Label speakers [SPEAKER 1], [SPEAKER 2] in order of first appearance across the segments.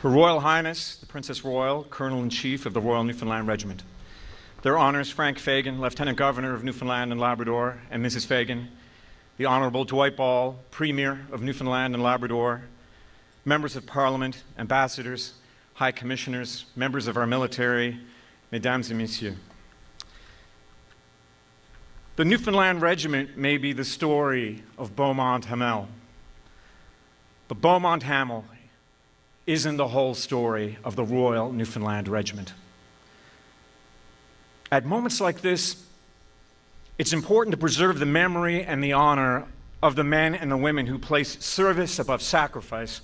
[SPEAKER 1] Her Royal Highness, the Princess Royal, Colonel-in-Chief of the Royal Newfoundland Regiment. Their Honors, Frank Fagan, Lieutenant Governor of Newfoundland and Labrador, and Mrs. Fagan, the Honorable Dwight Ball, Premier of Newfoundland and Labrador, members of Parliament, ambassadors, High Commissioners, members of our military, Mesdames et Messieurs. The Newfoundland Regiment may be the story of Beaumont-Hamel, but Beaumont-Hamel isn't the whole story of the Royal Newfoundland Regiment. At moments like this, it's important to preserve the memory and the honor of the men and the women who place service above sacrifice,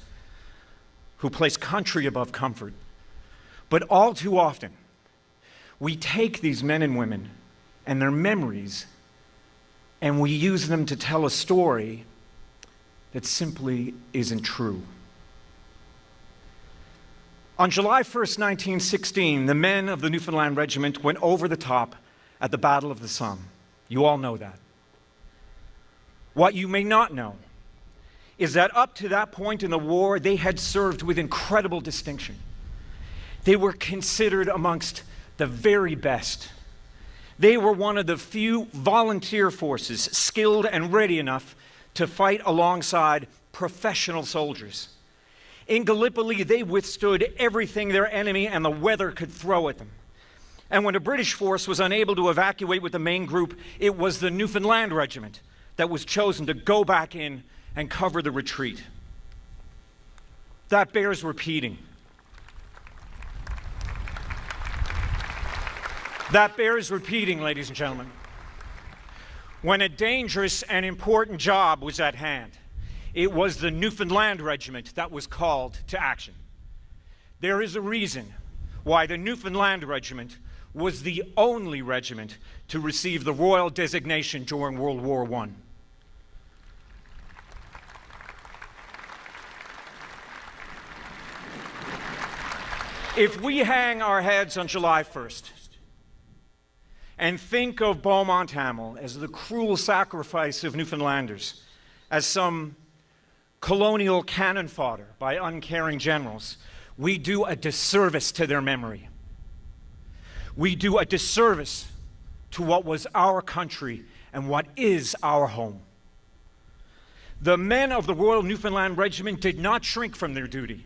[SPEAKER 1] who place country above comfort. But all too often, we take these men and women and their memories and we use them to tell a story that simply isn't true. On July 1st, 1916, the men of the Newfoundland Regiment went over the top at the Battle of the Somme. You all know that. What you may not know is that up to that point in the war, they had served with incredible distinction. They were considered amongst the very best. They were one of the few volunteer forces skilled and ready enough to fight alongside professional soldiers. In Gallipoli, they withstood everything their enemy and the weather could throw at them. And when a British force was unable to evacuate with the main group, it was the Newfoundland Regiment that was chosen to go back in and cover the retreat. That bears repeating. That bears repeating, ladies and gentlemen. When a dangerous and important job was at hand, it was the Newfoundland Regiment that was called to action. There is a reason why the Newfoundland Regiment was the only regiment to receive the royal designation during World War I. If we hang our heads on July 1st and think of Beaumont-Hamel as the cruel sacrifice of Newfoundlanders, as some colonial cannon fodder by uncaring generals, we do a disservice to their memory. We do a disservice to what was our country and what is our home. The men of the Royal Newfoundland Regiment did not shrink from their duty.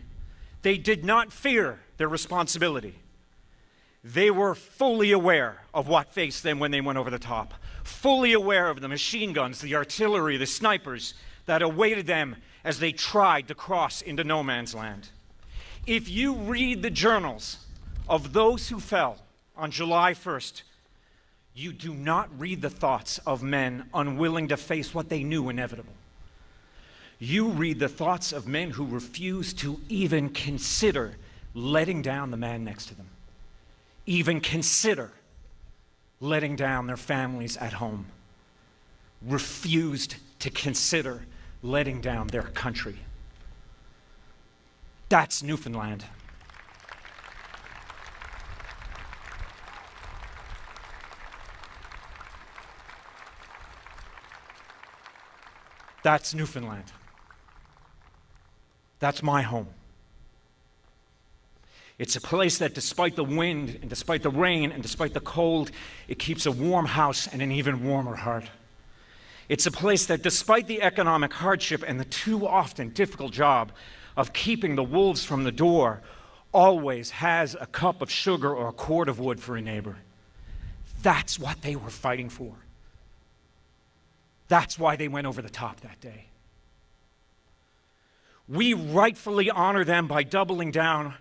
[SPEAKER 1] They did not fear their responsibility. They were fully aware of what faced them when they went over the top, fully aware of the machine guns, the artillery, the snipers that awaited them as they tried to cross into no man's land. If you read the journals of those who fell on July 1st, you do not read the thoughts of men unwilling to face what they knew inevitable. You read the thoughts of men who refused to even consider letting down the man next to them, even consider letting down their families at home, refused to consider letting down their country. That's Newfoundland. That's Newfoundland. That's my home. It's a place that despite the wind and despite the rain and despite the cold, it keeps a warm house and an even warmer heart. It's a place that despite the economic hardship and the too often difficult job of keeping the wolves from the door, always has a cup of sugar or a cord of wood for a neighbor. That's what they were fighting for. That's why they went over the top that day. We rightfully honor them by doubling down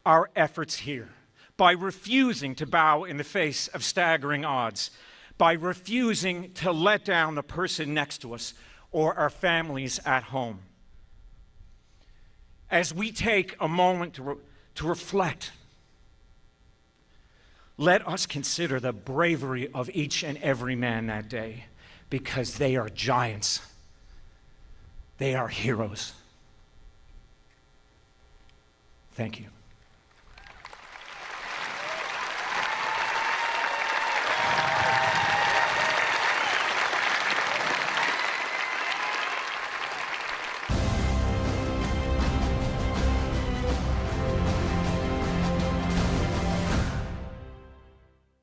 [SPEAKER 1] our efforts here, by refusing to bow in the face of staggering odds, by refusing to let down the person next to us or our families at home. As we take a moment to reflect, let us consider the bravery of each and every man that day, because they are giants. They are heroes. Thank you.